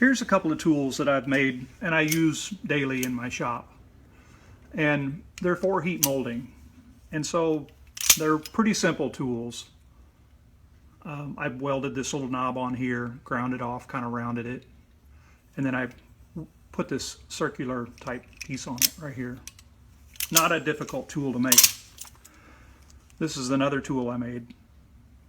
Here's a couple of tools that I've made and I use daily in my shop. And they're for heat molding. And so they're pretty simple tools. I've welded this little knob on here, ground it off, kind of rounded it. And then I put this circular type piece on it right here. Not a difficult tool to make. This is another tool I made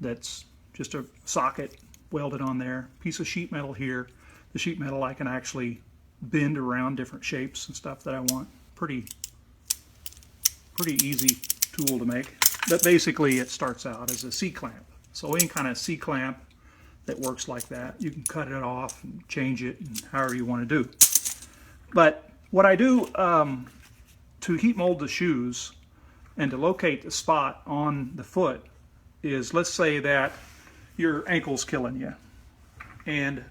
that's just a socket welded on there. Piece of sheet metal here. The sheet metal I can actually bend around different shapes and stuff that I want. Pretty easy tool to make. But basically it starts out as a C-clamp. So any kind of C-clamp that works like that, you can cut it off and change it and however you want to do. But what I do to heat mold the shoes and to locate the spot on the foot is, let's say that your ankle's killing you and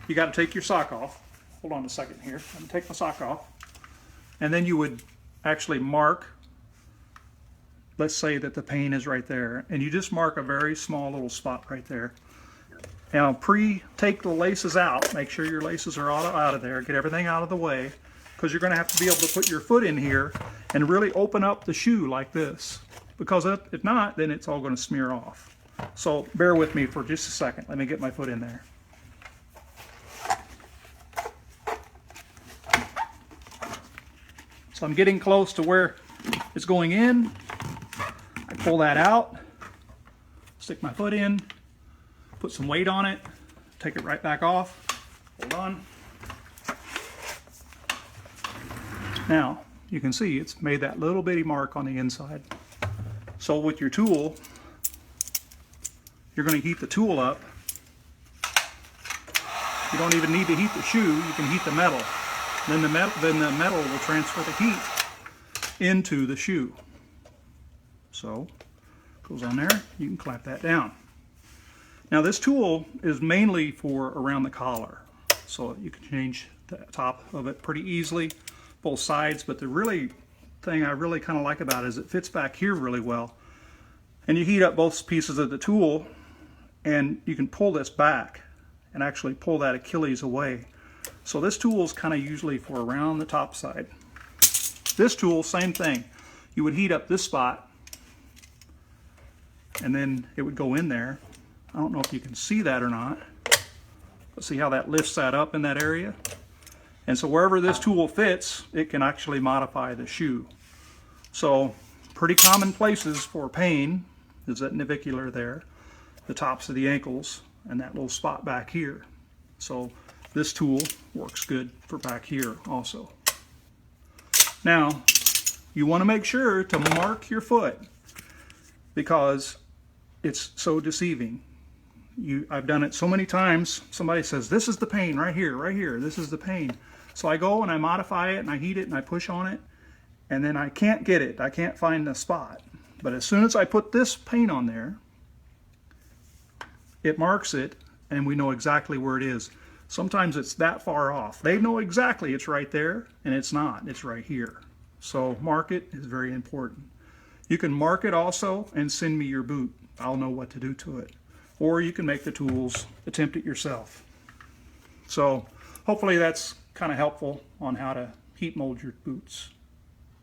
you got to take your sock off. Hold on a second here. I'm going to take my sock off. And then you would actually mark, let's say that the pain is right there, and you just mark a very small little spot right there. Now take the laces out, make sure your laces are all out of there, get everything out of the way, because you're going to have to be able to put your foot in here and really open up the shoe like this, because if not, then it's all going to smear off. So bear with me for just a second. Let me get my foot in there. So I'm getting close to where it's going in. I pull that out, stick my foot in, put some weight on it, take it right back off. Hold on. Now, you can see it's made that little bitty mark on the inside. So with your tool, you're going to heat the tool up. You don't even need to heat the shoe, you can heat the metal. Then the metal will transfer the heat into the shoe. So, goes on there, you can clamp that down. Now this tool is mainly for around the collar. So you can change the top of it pretty easily, both sides, but the thing I really kind of like about it is it fits back here really well. And you heat up both pieces of the tool and you can pull this back and actually pull that Achilles away. So this tool is kind of usually for around the top side. This tool, same thing. You would heat up this spot and then it would go in there. I don't know if you can see that or not. Let's see how that lifts that up in that area. And so wherever this tool fits, it can actually modify the shoe. So pretty common places for pain is that navicular there, the tops of the ankles, and that little spot back here. So this tool works good for back here also. Now, you want to make sure to mark your foot because it's so deceiving. I've done it so many times. Somebody says, this is the pain right here, this is the pain. So I go and I modify it and I heat it and I push on it and then I can't get it. I can't find the spot. But as soon as I put this paint on there, it marks it and we know exactly where it is. Sometimes it's that far off. They know exactly it's right there, and it's not. It's right here. So mark it is very important. You can mark it also and send me your boot. I'll know what to do to it. Or you can make the tools, attempt it yourself. So hopefully that's kind of helpful on how to heat mold your boots.